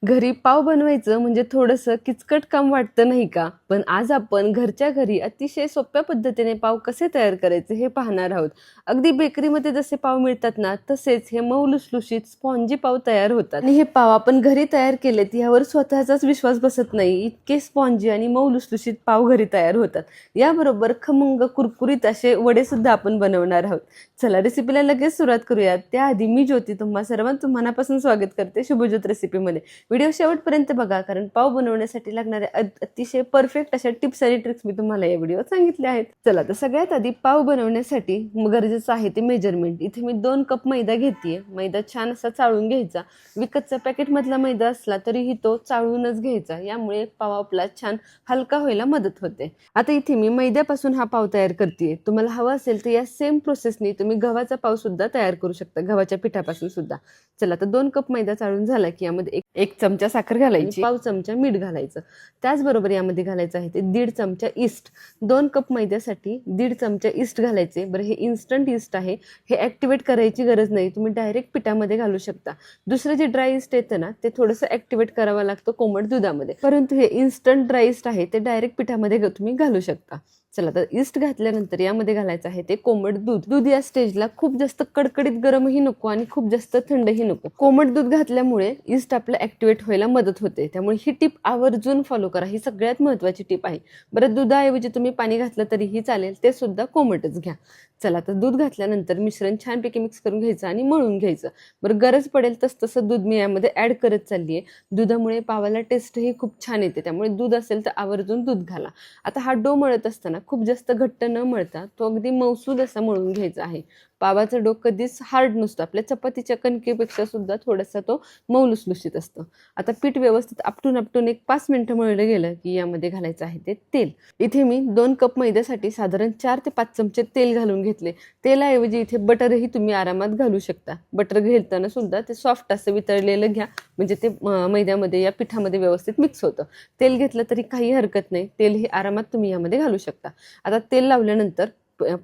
घरी पाव बनवायचं म्हणजे थोडंसं किचकट काम वाटतं नाही का? पण आज आपण घरच्या घरी अतिशय सोप्या पद्धतीने पाव कसे तयार करायचे हे पाहणार आहोत. अगदी बेकरीमध्ये जसे पाव मिळतात ना, तसेच हे मऊ लुसलुशीत स्पॉन्जी पाव तयार होतात. आणि हे पाव आपण घरी तयार केलेत यावर स्वतःचाच विश्वास बसत नाही. इतके स्पॉन्जी आणि मऊ लुसलुशीत पाव घरी तयार होतात. याबरोबर खमंग कुरकुरीत असे वडे सुद्धा आपण बनवणार आहोत. चला रेसिपीला लगेच सुरुवात करूयात. त्याआधी मी ज्योती तुम्हा सर्वांचं मनापासून स्वागत करते शुभज्योत रेसिपीमध्ये. व्हिडिओ शेवटपर्यंत बघा, कारण पाव बनवण्यासाठी लागणाऱ्या अतिशय परफेक्ट अशा टिप्स आणि ट्रिक्स मी तुम्हाला या व्हिडिओत सांगितल्या आहेत. चला तर सगळ्यात आधी पाव बनवण्यासाठी गरजेचं आहे ते मेजरमेंट. इथे मी 2 कप मैदा घेतेय. मैदा छान असा चाळून घ्यायचा. विकतचा पॅकेट मधला मैदा असला तरीही तो चाळूनच घ्यायचा. यामुळे पाव आपला छान हलका व्हायला मदत होते. आता इथे मी मैद्यापासून हा पाव तयार करतेय. तुम्हाला हवा असेल तर या सेम प्रोसेसनी तुम्ही गव्हाचा पाव सुद्धा तयार करू शकता, गव्हाच्या पिठापासून सुद्धा. चला तर 2 कप मैदा चाळून झाला की यामध्ये एक चमचा साखर घालायची, पाव चमचा मीठ घालायचं. त्याचबरोबर यामध्ये घालायचं आहे ते 1.5 चमचा इस्ट. 2 कप मैद्यासाठी 1.5 चमचा इस्ट घालायचे. बरं, हे इन्स्टंट इस्ट आहे, हे ऍक्टिव्हेट करायची गरज नाही, तुम्ही डायरेक्ट पिठामध्ये घालू शकता. दुसरं जे ड्राय इस्ट येतं ना, ते थोडंसं ऍक्टिव्हेट करावं लागतं कोमट दुधामध्ये, परंतु हे इन्स्टंट ड्राय इस्ट आहे ते डायरेक्ट पिठामध्ये तुम्ही घालू शकता. चला तर इस्ट घातल्यानंतर यामध्ये घालायचं आहे ते कोमट दूध. दूध या स्टेजला खूप जास्त कडकडीत गरमही नको आणि खूप जास्त थंडही नको. कोमट दूध घातल्यामुळे इस्ट आपलं ऍक्टिव्हेट व्हायला मदत होते. त्यामुळे ही टिप आवर्जून फॉलो करा, ही सगळ्यात महत्त्वाची टिप आहे. बरं, दुधाऐवजी तुम्ही पाणी घातलं तरीही चालेल, ते सुद्धा कोमटच घ्या. चला तर दूध घातल्यानंतर मिश्रण छानपैकी मिक्स करून घ्यायचं आणि मळून घ्यायचं. बरं, गरज पडेल तसं दूध मी यामध्ये ऍड करत चालली आहे. दुधामुळे पावाला टेस्टही खूप छान येते, त्यामुळे दूध असेल तर आवर्जून दूध घाला. आता हा डो मळत असताना खूप जास्त घट्ट न मळता तो अगदी मौसूद असा मळून घ्यायचा आहे. पावाचा डो कधीच हार्ड नसतो, आपल्या चपातीच्या कणकेपेक्षा सुद्धा थोडासा तो मऊ लुसलुशीत असतो. आता पीठ व्यवस्थित आपटून एक 5 मिनिटं मळलं गेलं की यामध्ये घालायचं आहे ते तेल. इथे मी 2 कप मैद्यासाठी साधारण 4 ते 5 चमचे तेल घालून घेतले. तेलाऐवजी इथे बटरही तुम्ही आरामात घालू शकता. बटर घेताना सुद्धा ते सॉफ्ट असं वितळलेलं घ्या, म्हणजे ते मैद्यामध्ये या पिठामध्ये व्यवस्थित मिक्स होतं. तेल घेतलं तरी काही हरकत नाही, तेल हे आरामात तुम्ही यामध्ये घालू शकता. आता तेल लावल्यानंतर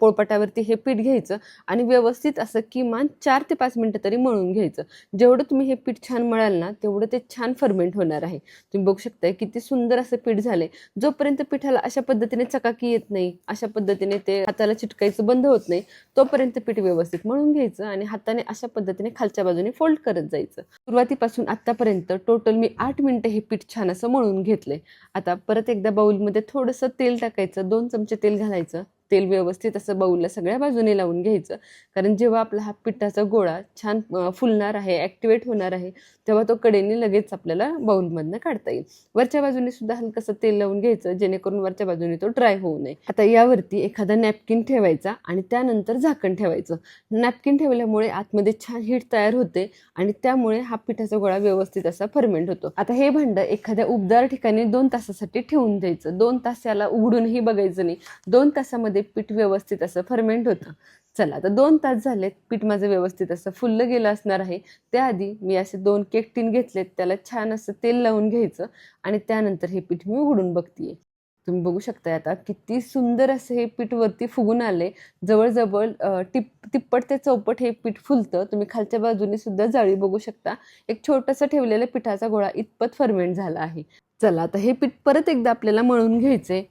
पोळपाटावरती हे पीठ घ्यायचं आणि व्यवस्थित असं किमान 4 ते 5 मिनिटं तरी मळून घ्यायचं. जेवढं तुम्ही हे पीठ छान मळाल ना, तेवढं ते छान फर्मेंट होणार आहे. तुम्ही बघू शकताय किती सुंदर असं पीठ झालंय. जोपर्यंत पिठाला अशा पद्धतीने चकाकी येत नाही, अशा पद्धतीने ते हाताला चिटकायचं बंद होत नाही, तोपर्यंत पीठ व्यवस्थित मळून घ्यायचं आणि हाताने अशा पद्धतीने खालच्या बाजूने फोल्ड करत जायचं. सुरुवातीपासून आतापर्यंत टोटल मी 8 मिनिटं हे पीठ छान असं मळून घेतलंय. आता परत एकदा बाउलमध्ये थोडंसं तेल टाकायचं, 2 चमचे तेल घालायचं. तेल व्यवस्थित असं बाऊलला सगळ्या बाजूने लावून घ्यायचं, कारण जेव्हा आपला हा पिठाचा गोळा छान फुलणार आहे, ऍक्टिव्हेट होणार आहे, तेव्हा तो कडेने लगेच आपल्याला बाउलमधनं काढता येईल. वरच्या बाजूने सुद्धा हलकंसं तेल लावून घ्यायचं, जेणेकरून वरच्या बाजूने तो ड्राय होऊ नये. आता यावरती एखादा नॅपकिन ठेवायचा आणि त्यानंतर झाकण ठेवायचं. नॅपकिन ठेवल्यामुळे आतमध्ये छान हीट तयार होते आणि त्यामुळे हा पिठाचा गोळा व्यवस्थित असा फर्मेंट होतो. आता हे भांडं एखाद्या उबदार ठिकाणी 2 तासासाठी ठेवून द्यायचं. 2 तास याला उघडूनही बघायचं नाही. 2 तासामध्ये पीठ व्यवस्थित असं फर्मेंट होतं. चला आता 2 तास झालेत, पीठ माझं व्यवस्थित असं फुललं गेलं असणार आहे. त्याआधी मी असे 2 केक टीन घेतलेत, त्याला छान असं तेल लावून घ्यायचं आणि त्यानंतर हे पीठ मी उघडून बघतीये. तुम्ही बघू शकताय आता किती सुंदर असं हे पीठ वरती फुगून आले. जवळजवळ तिप्पट ते चौपट हे पीठ फुलतं. तुम्ही खालच्या बाजूने सुद्धा जाळी बघू शकता. एक छोटंसं ठेवलेलं पिठाचा गोळा इतपत फर्मेंट झाला आहे. चला आता हे पीठ परत एकदा आपल्याला मळून घ्यायचंय.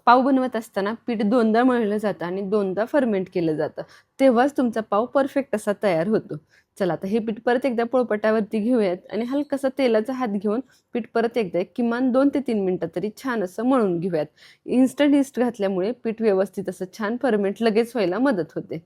पाव बनवत असताना पीठ 2दा मळलं जातं आणि 2दा फर्मेंट केलं जातं, तेव्हाच तुमचा पाव परफेक्ट असा तयार होतो. चला आता हे पीठ परत एकदा पोळपाटावरती घेऊयात आणि हलकासा तेलाचा हात घेऊन पीठ परत एकदा किमान 2 ते 3 मिनिटं तरी छान असं मळून घेऊयात. इन्स्टंट इस्ट घातल्यामुळे पीठ व्यवस्थित असं छान फर्मेंट लगेच व्हायला मदत होते.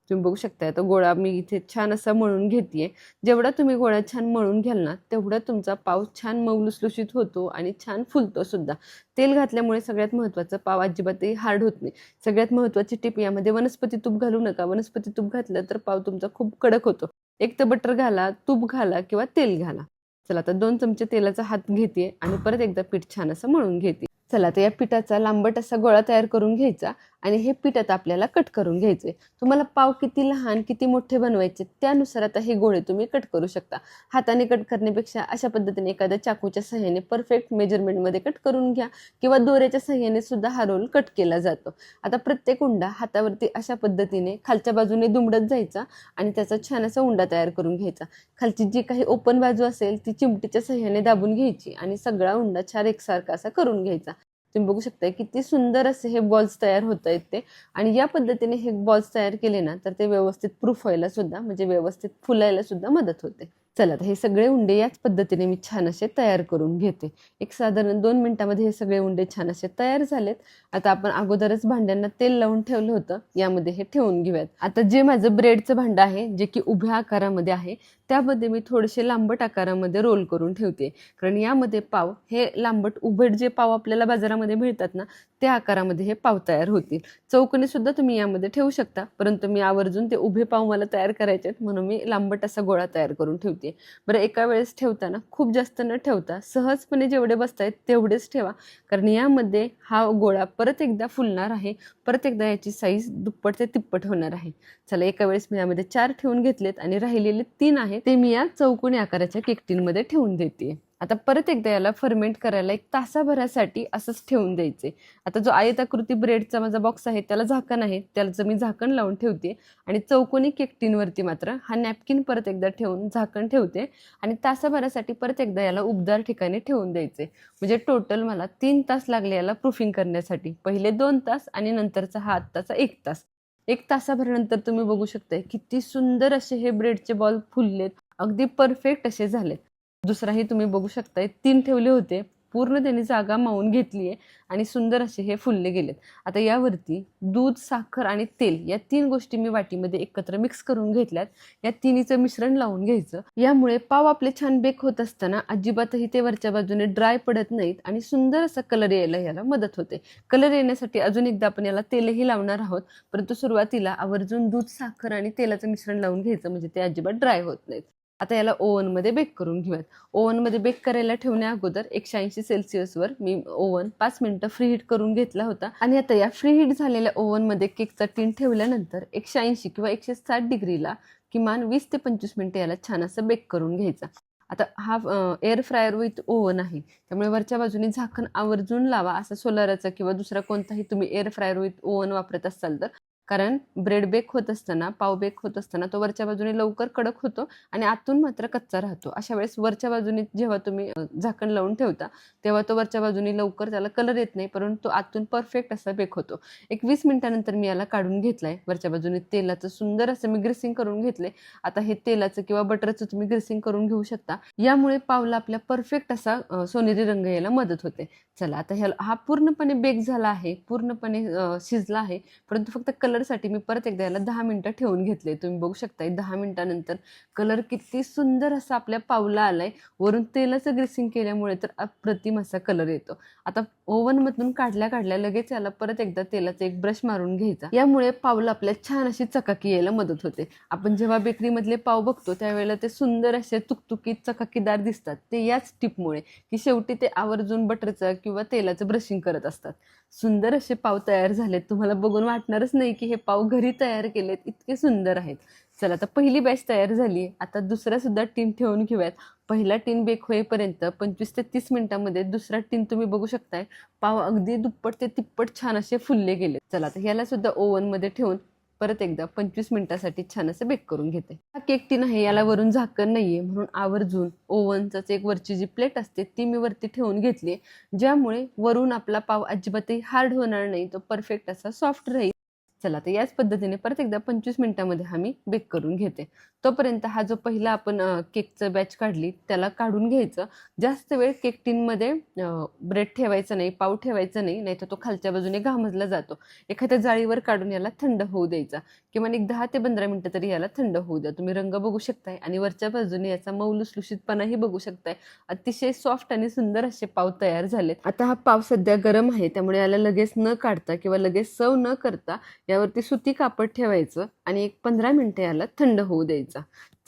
तुम्ही बघू शकता तो गोळा मी इथे छान असा मळून घेतेय. जेवढा तुम्ही गोळा छान मळून घ्याल ना, तेवढा तुमचा पाव छान मऊ लुसलुशीत होतो आणि छान फुलतो सुद्धा. तेल घातल्यामुळे सगळ्यात महत्त्वाचं, पाव अजिबातही हार्ड होत नाही. सगळ्यात महत्त्वाची टिप, यामध्ये वनस्पती तूप घालू नका. वनस्पती तूप घातलं तर पाव तुमचा खूप कडक होतो. एक तर बटर घाला, तूप घाला किंवा तेल घाला. चला आता 2 चमचे तेलाचा हात घेते आणि परत एकदा पीठ छान असं मळून घेते. चला तर या पिठाचा लांबट असा गोळा तयार करून घ्यायचा आणि हे पीठ आता आपल्याला कट करून घ्यायचे. तुम्हाला पाव किती लहान किती मोठे बनवायचे त्यानुसार आता हे गोळे तुम्ही कट करू शकता. हाताने कट करण्यापेक्षा अशा पद्धतीने एखाद्या चाकूच्या सहाय्याने परफेक्ट मेजरमेंटमध्ये कट करून घ्या किंवा दोऱ्याच्या सहाय्याने सुद्धा हा रोल कट केला जातो. आता प्रत्येक उंडा हातावरती अशा पद्धतीने खालच्या बाजूने दुमडत जायचा आणि त्याचा छान असा उंडा तयार करून घ्यायचा. खालची जी काही ओपन बाजू असेल ती चिमटीच्या सहाय्याने दाबून घ्यायची आणि सगळा उंडा छान एकसारखा असा करून घ्यायचा. तुम्ही बघू शकता किती सुंदर असे हे बॉल्स तयार होत आहेत ते. आणि या पद्धतीने हे बॉल्स तयार केले ना तर ते व्यवस्थित प्रूफ व्हायला सुद्धा म्हणजे व्यवस्थित फुलायला सुद्धा मदत होते. चला आता हे सगळे उंडे याच पद्धतीने मी छान असे तयार करून घेते. एक साधारण 2 मिनिटांमध्ये हे सगळे उंडे छान असे तयार झालेत. आता आपण अगोदरच भांड्यांना तेल लावून ठेवलं होतं यामध्ये हे ठेवून घेऊयात. आता जे माझं ब्रेडचं भांडं आहे जे की उभ्या आकारामध्ये आहे त्यामध्ये मी थोडेसे लांबट आकारामध्ये रोल करून ठेवते. कारण यामध्ये पाव हे लांबट उभट जे पाव आपल्याला बाजारामध्ये मिळतात ना त्या आकारामध्ये हे पाव तयार होतील. चौकोनी सुद्धा तुम्ही यामध्ये ठेवू शकता परंतु मी आवर्जून ते उभे पाव मला तयार करायचे आहेत म्हणून मी लांबट असा गोळा तयार करून ठेवते. बरं एका वेळेस ठेवताना खूप जास्त न ठेवता सहजपणे जेवढे बसतायत तेवढेच ठेवा कारण यामध्ये हा गोळा परत एकदा फुलणार आहे. परत एकदा याची साईज दुप्पट ते तिप्पट होणार आहे. चला एका वेळेस मी यामध्ये 4 ठेवून घेतलेत आणि राहिलेले 3 आहेत ते मी या चौकोनी आकाराच्या केक टिनमध्ये ठेवून देते. आता परत एकदा याला फर्मेंट करायला 1 तासाभरासाठी असंच ठेवून द्यायचे. आता जो आयताकृती ब्रेडचा माझा बॉक्स आहे त्याला झाकण आहे त्याचं मी झाकण लावून ठेवते आणि चौकोनी केक टिनवरती मात्र हा नॅपकिन परत एकदा ठेवून झाकण ठेवते आणि तासाभरासाठी परत एकदा याला उबदार ठिकाणी ठेवून द्यायचे. म्हणजे टोटल मला 3 तास लागले याला प्रूफिंग करण्यासाठी. पहिले 2 तास आणि नंतरचा हा आत्ताचा 1 तास. 1 तासाभरानंतर तुम्ही बघू शकताय किती सुंदर असे हे ब्रेडचे बॉल फुललेत. अगदी परफेक्ट असे झालेत. दुसराही तुम्ही बघू शकताय 3 ठेवले होते पूर्ण त्यांनी जागा मावून घेतली आहे आणि सुंदर असे हे फुलले गेलेत. आता यावरती दूध साखर आणि तेल या 3 गोष्टी मी वाटीमध्ये एकत्र मिक्स करून घेतल्यात. या तिन्हीचं मिश्रण लावून घ्यायचं. यामुळे पाव आपले छान बेक होत असताना अजिबातही ते वरच्या बाजूने ड्राय पडत नाहीत आणि सुंदर असा कलर यायला याला मदत होते. कलर येण्यासाठी अजून एकदा आपण याला तेलही लावणार आहोत परंतु सुरुवातीला आवर्जून दूध साखर आणि तेलाचं मिश्रण लावून घ्यायचं म्हणजे ते अजिबात ड्राय होत नाहीत. आता याला ओव्हनमध्ये बेक करून घेऊयात. ओव्हनमध्ये बेक करायला ठेवण्या अगोदर 180 सेल्सिअसवर मी ओव्हन 5 मिनिटं फ्री हीट करून घेतला होता आणि आता या फ्री हीट झालेल्या ओव्हनमध्ये केकचा टिन ठेवल्यानंतर 180 किंवा 160 डिग्रीला किमान 20 ते 25 मिनिटं याला छान असं बेक करून घ्यायचा. आता हा एअर फ्रायर विथ ओव्हन आहे त्यामुळे वरच्या बाजूने झाकण आवर्जून लावा. असं सोलाराचा किंवा दुसरा कोणताही तुम्ही एअर फ्रायर विथ ओव्हन वापरत असाल तर. कारण ब्रेड बेक होत असताना पाव बेक होत असताना तो वरच्या बाजूने लवकर कडक होतो आणि आतून मात्र कच्चा राहतो. अशा वेळेस वरच्या बाजूने जेव्हा तुम्ही झाकण लावून ठेवता तेव्हा तो वरच्या बाजूने लवकर त्याला कलर येत नाही परंतु आतून परफेक्ट असा बेक होतो. 20 मिनिटानंतर मी याला काढून घेतलाय. वरच्या बाजूने तेलाचं सुंदर असं मी ग्रेसिंग करून घेतले. आता हे तेलाचं किंवा बटरचं तुम्ही ग्रेसिंग करून घेऊ शकता. यामुळे पावला आपल्या परफेक्ट असा सोनेरी रंग यायला मदत होते. चला आता हा पूर्णपणे बेक झाला आहे पूर्णपणे शिजला आहे परंतु फक्त कलरसाठी मी परत एकदा याला 10 मिनिटं ठेवून घेतले. तुम्ही बघू शकता 10 मिनिटानंतर कलर किती सुंदर असा आपल्या पावला आलाय. वरून तेलाचं ग्रेसिंग केल्यामुळे तर अप्रतिम असा कलर येतो. आता ओव्हनमधून काढल्या लगेच याला परत एकदा तेलाचा एक ब्रश मारून घ्यायचा. यामुळे पावला आपल्या छान अशी चकाकी यायला मदत होते. आपण जेव्हा बेकरीमधले पाव बघतो त्यावेळेला ते सुंदर असे तुकतुकीत चकाकीदार दिसतात ते याच टिपमुळे की शेवटी ते आवर्जून बटरचं किंवा तेलाचं ब्रशिंग करत असतात. सुंदर असे पाव तयार झालेत. तुम्हाला बघून वाटणारच नाही की हे पाव घरी तयार केलेत. इतके सुंदर आहेत. चला आता पहिली बॅच तयार झाली. आता दुसरा सुद्धा टीन ठेवून घेऊयात. पहिला टीन बेक होईपर्यंत 25 ते 30 मिनिटांमध्ये दुसरा टीन तुम्ही बघू शकताय पाव अगदी दुप्पट ते तिप्पट छान असे फुलले गेले. चला आता ह्याला सुद्धा ओव्हनमध्ये ठेवून परत एकदा 25 मिनिटांसाठी छान असं बेक करून घेते. हा केक टीन आहे याला वरून झाकण नाहीये म्हणून आवर्जून ओव्हनचाच एक वरची जी प्लेट असते ती मी वरती ठेवून घेतली ज्यामुळे वरून आपला पाव अजिबातही हार्ड होणार नाही. तो परफेक्ट असा सॉफ्ट राहील. चला तर याच पद्धतीने परत एकदा 25 मिनिटांमध्ये हा मी बेक करून घेते. तोपर्यंत हा जो पहिला आपण केकचं बॅच काढली त्याला काढून घ्यायचं. जास्त वेळ केक टिनमध्ये ब्रेड ठेवायचं नाही पाव ठेवायचं नाही नाहीतर तो खालच्या बाजूने घामजला जातो. एखाद्या जाळीवर काढून याला थंड होऊ द्यायचा. किमान एक 10 ते 15 मिनिटं तरी याला थंड होऊ द्या. तुम्ही रंग बघू शकताय आणि वरच्या बाजूने याचा मऊ लुसलुशीतपणाही बघू शकताय. अतिशय सॉफ्ट आणि सुंदर असे पाव तयार झालेत. आता हा पाव सध्या गरम आहे त्यामुळे याला लगेच न काढता किंवा लगेच सर्व न करता यावरती सुती कापड ठेवायचं आणि एक 15 मिनिटं याला थंड होऊ द्यायचा.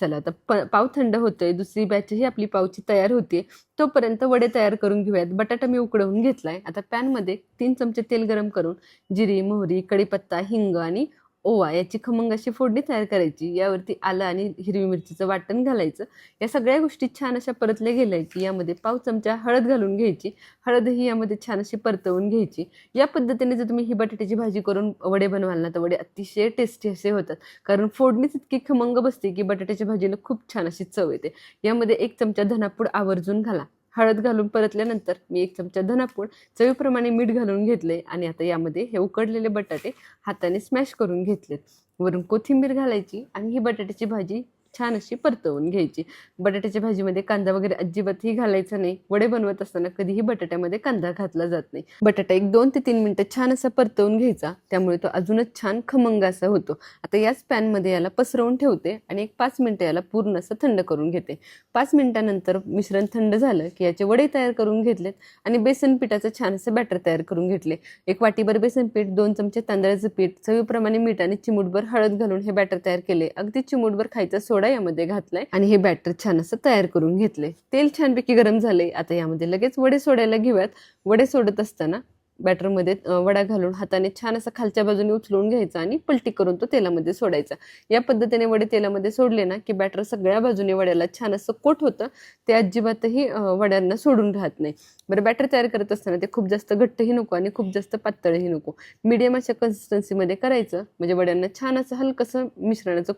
चला आता पाव थंड होतोय, दुसरी बॅचही आपली पावची तयार होते. तोपर्यंत वडे तयार करून घेऊयात. बटाटा मी उकडवून घेतलाय. आता पॅनमध्ये 3 चमचे तेल गरम करून जिरी, मोहरी, कढीपत्ता, हिंग आणि ओवा याची खमंग अशी फोडणी तयार करायची. यावरती आलं आणि हिरवी मिरचीचं वाटण घालायचं. या सगळ्या गोष्टी छान अशा परतल्या गेल्या की यामध्ये पाव चमचा हळद घालून घ्यायची. हळदही यामध्ये छान अशी परतवून घ्यायची. या पद्धतीने जर तुम्ही ही बटाट्याची भाजी करून वडे बनवाल ना, तर वडे अतिशय टेस्टी असे होतात. कारण फोडणीच इतकी खमंग बसते की बटाट्याच्या भाजीला खूप छान अशी चव येते. यामध्ये 1 चमचा धनापूड आवर्जून घाला. हळद घालून परतल्यानंतर मी 1 चमचा धनापूड, चवीप्रमाणे मीठ घालून घेतले आणि आता यामध्ये हे उकडलेले बटाटे हाताने स्मॅश करून घेतलेत. वरून कोथिंबीर घालायची आणि ही बटाट्याची भाजी छान अशी परतवून घ्यायची. बटाट्याच्या भाजीमध्ये कांदा वगैरे अजिबातही घालायचा नाही. वडे बनवत असताना कधीही बटाट्यामध्ये कांदा घातला जात नाही. बटाटा एक 2 ते 3 मिनिटं छान असा परतवून घ्यायचा, त्यामुळे तो अजूनच छान खमंग असा होतो. आता याच पॅनमध्ये याला पसरवून ठेवते आणि एक 5 मिनिटं याला पूर्ण असं थंड करून घेते. 5 मिनिटानंतर मिश्रण थंड झालं की याचे वडे तयार करून घेतलेत आणि बेसन पिठाचं छान असं बॅटर तयार करून घेतले. 1 वाटीभर बेसन पीठ, 2 चमचे तांदळाचं पीठ, चवीप्रमाणे मीठ आणि चिमूटभर हळद घालून हे बॅटर तयार केले. अगदी चिमूटभर खायचा सोडा यामध्ये घातलाय आणि हे बॅटर छान असं तयार करून घेतले. तेल छानपैकी गरम झाले. आता यामध्ये लगेच वडे सोडायला घेऊयात. वडे सोडत असताना बॅटरमध्ये वडा घालून हाताने छान असं खालच्या बाजूने उचलून घ्यायचा आणि पलटी करून तो तेलामध्ये सोडायचा. या पद्धतीने वडे तेलामध्ये सोडले ना की बॅटर सगळ्या बाजूने वड्याला छान असं कोट होतं. ते अजिबातही वड्यांना सोडून राहत नाही. बरं, बॅटर तयार करत असताना ते खूप जास्त घट्टही नको आणि खूप जास्त पातळही नको. मीडियम अशा कन्सिस्टन्सीमध्ये करायचं, म्हणजे वड्यांना छान असं हलकंसं मिश्रणाचं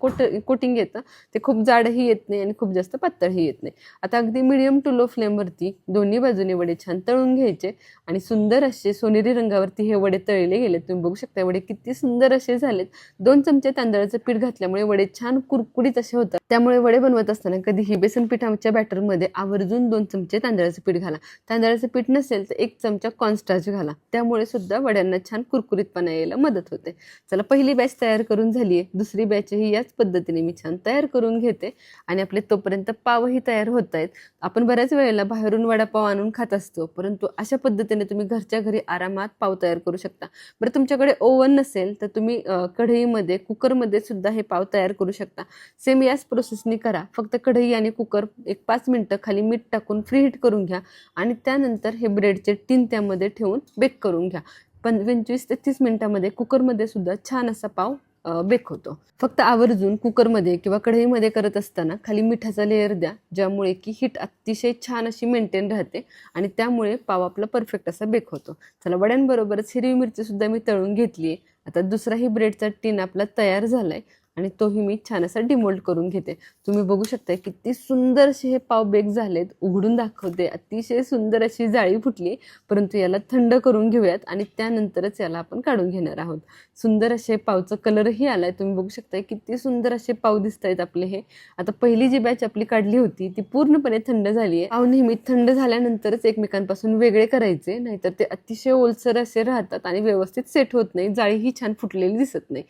कोटिंग येतं. ते खूप जाडही येत नाही आणि खूप जास्त पातळही येत नाही. आता अगदी मीडियम टू लो फ्लेमवरती दोन्ही बाजूने वडे छान तळून घ्यायचे आणि सुंदर असे सोनेरी रंगावरती हे वडे तळले गेले. तुम्ही बघू शकता वडे किती सुंदर असे झालेत. 2 चमचे तांदळाचं पीठ घातल्यामुळे वडे छान कुरकुरीत असे होतात. त्यामुळे वडे बनवत असताना कधीही बेसन पिठाच्या बॅटरमध्ये आवर्जून 2 चमचे तांदळाचं पीठ घाला. तांदळाचं पीठ नसेल तर 1 चमचा कॉर्नस्टार्च घाला. त्यामुळे सुद्धा वड्यांना छान कुरकुरीतपणा यायला मदत होते. चला, पहिली बॅच तयार करून झाली आहे. दुसरी बॅचही याच पद्धतीने मी छान तयार करून घेते आणि आपले तोपर्यंत पावही तयार होत आहेत. आपण बऱ्याच वेळेला बाहेरून वडापाव आणून खात असतो, परंतु अशा पद्धतीने तुम्ही घरच्या घरी आरामात पाव तयार करू शकता. बरं, तुमच्याकडे ओव्हन नसेल तर तुम्ही कढईमध्ये, कुकरमध्ये सुद्धा हे पाव तयार करू शकता. सेम याच प्रोसेसनी करा. फक्त कढई आणि कुकर एक 5 मिनिटं खाली मीठ टाकून फ्री हीट करून घ्या आणि त्यानंतर हे ब्रेडचे टिन त्यामध्ये ठेवून बेक करून घ्या. 25 ते 30 मिनिटांमध्ये कुकरमध्ये सुद्धा छान असा पाव बेक होतो. फक्त आवर्जून कुकरमध्ये किंवा कढईमध्ये करत असताना खाली मिठाचा लेअर द्या, ज्यामुळे की हीट अतिशय छान अशी मेंटेन राहते आणि त्यामुळे पाव आपला परफेक्ट असा बेक होतो. चला, वड्यांबरोबरच हिरवी मिरची सुद्धा मी तळून घेतली आहे. आता दुसराही ब्रेडचा टीन आपला तयार झालाय आणि तोही मी छान असा डिमोल्ड करून घेते. तुम्ही बघू शकता किती सुंदर असे हे पाव बेक झालेत. उघडून दाखवते, अतिशय सुंदर अशी जाळी फुटली. परंतु याला थंड करून घेऊयात आणि त्यानंतरच याला आपण काढून घेणार आहोत. सुंदर असे पावचं कलरही आलाय. तुम्ही बघू शकता किती सुंदर असे पाव दिसत आहेत आपले हे. आता पहिली जी बॅच आपली काढली होती ती पूर्णपणे थंड झाली आहे. पाव नेहमी थंड झाल्यानंतरच एकमेकांपासून वेगळे करायचे, नाहीतर ते अतिशय ओलसर असे राहतात आणि व्यवस्थित सेट होत नाही. जाळीही छान फुटलेली दिसत नाही.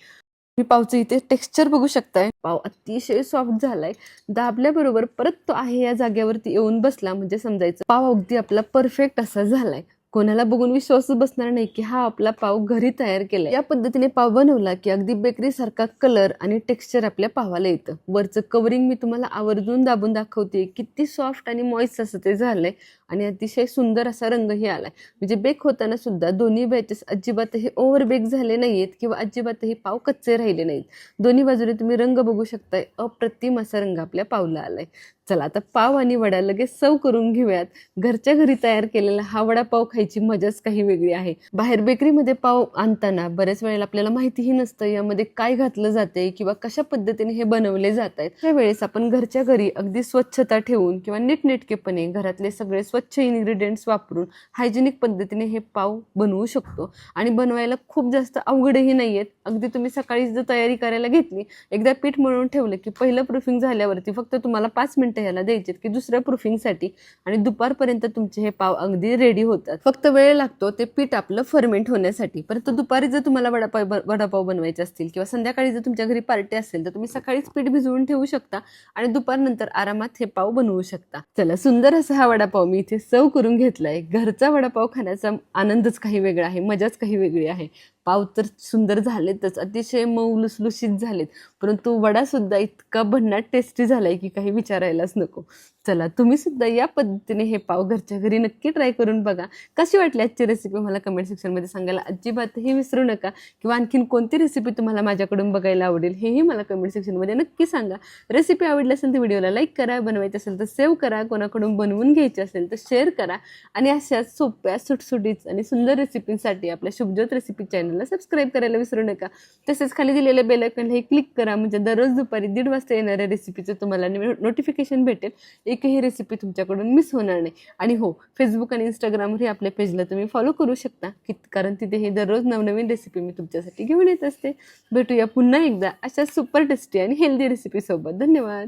मी पावचं इथे टेक्स्चर बघू शकताय. पाव अतिशय सॉफ्ट झालाय. दाबल्याबरोबर परत तो आहे या जागेवरती येऊन बसला म्हणजे समजायचं पाव अगदी आपला परफेक्ट असा झालाय. कोणाला बघून विश्वासच बसणार नाही की हा आपला पाव घरी तयार केलाय. या पद्धतीने पाव बनवला की अगदी बेकरी सारखा कलर आणि टेक्स्चर आपल्या पावाला येतं. वरचं कवरिंग मी तुम्हाला आवर्जून दाबून दाखवते. किती सॉफ्ट आणि मॉइस्ट असं ते झालंय आणि अतिशय सुंदर असा रंगही आलाय. म्हणजे बेक होताना सुद्धा दोन्ही बॅचेस अजिबातही ओव्हर बेक झाले नाहीयेत किंवा अजिबातही पाव कच्चे राहिले नाहीत. दोन्ही बाजूने तुम्ही रंग बघू शकताय. अप्रतिम असा रंग आपल्या पावला आलाय. चला, आता पाव आणि वडा लगेच सर्व करून घेऊयात. घरच्या घरी तयार केलेला हा वडापाव खायची मजाच काही वेगळी आहे. बाहेर बेकरीमध्ये पाव आणताना बऱ्याच वेळेला आपल्याला माहितीही नसतं यामध्ये काय घातलं जाते किंवा कशा पद्धतीने हे बनवले जात आहेत. त्यावेळेस आपण घरच्या घरी अगदी स्वच्छता ठेवून किंवा नीटनेटकेपणे घरातले सगळे स्वच्छ इन्ग्रेडियंट्स वापरून हायजेनिक पद्धतीने हे पाव बनवू शकतो आणि बनवायला खूप जास्त अवघडही नाहीयेत. अगदी तुम्ही सकाळी जर तयारी करायला घेतली, एकदा पीठ मळून ठेवलं की पहिलं प्रूफिंग झाल्यावरती फक्त तुम्हाला 5 मिनिटं याला द्यायचे की दुसऱ्या प्रूफिंगसाठी आणि दुपारपर्यंत तुमचे हे पाव अगदी रेडी होतात. फक्त वेळ लागतो ते पीठ आपलं फर्मेंट होण्यासाठी. परंतु दुपारी जर तुम्हाला वडापाव बनवायचे असतील किंवा संध्याकाळी जर तुमच्या घरी पार्टी असेल तर तुम्ही सकाळीच पीठ भिजवून ठेवू शकता आणि दुपारनंतर आरामात हे पाव बनवू शकता. चला, सुंदर असा हा वडापाव मी इथे सर्व करून घेतलाय. घरचा वडापाव खाण्याचा आनंदच काही वेगळा आहे, मजाच काही वेगळी आहे. पाव तर सुंदर झालेतच, अतिशय मऊ लुसलुशीत झालेत, परंतु वडासुद्धा इतका भन्नाट टेस्टी झालाय की काही विचारायलाच नको. चला, तुम्ही सुद्धा या पद्धतीने हे पाव घरच्या घरी नक्की ट्राय करून बघा. कशी वाटली आजची रेसिपी मला कमेंट सेक्शनमध्ये सांगायला अजिबातही विसरू नका. किंवा आणखीन कोणती रेसिपी तुम्हाला माझ्याकडून बघायला आवडेल हेही मला कमेंट सेक्शनमध्ये नक्की सांगा. रेसिपी आवडली असेल तर व्हिडिओला लाईक करा, बनवायची असेल तर सेव्ह करा, कोणाकडून बनवून घ्यायची असेल तर शेअर करा आणि अशाच सोप्या सुटसुटीत आणि सुंदर रेसिपींसाठी आपल्या शुभज्योत रेसिपी चॅनलला सबस्क्राईब करायला विसरू नका. तसेच खाली दिलेल्या बेल आयकॉनलाही क्लिक करा, म्हणजे दररोज दुपारी 1:30 वाजता येणाऱ्या रेसिपीचं तुम्हाला नोटिफिकेशन भेटेल. एकही रेसिपी तुमच्याकडून मिस होणार नाही. आणि हो, फेसबुक आणि इंस्टाग्रामवरही आपल्या पेजला तुम्ही फॉलो करू शकता कारण तिथेही दररोज नवनवीन रेसिपी मी तुमच्यासाठी घेऊन येत असते. भेटूया पुन्हा एकदा अशा सुपर टेस्टी आणि हेल्दी रेसिपीसोबत. धन्यवाद.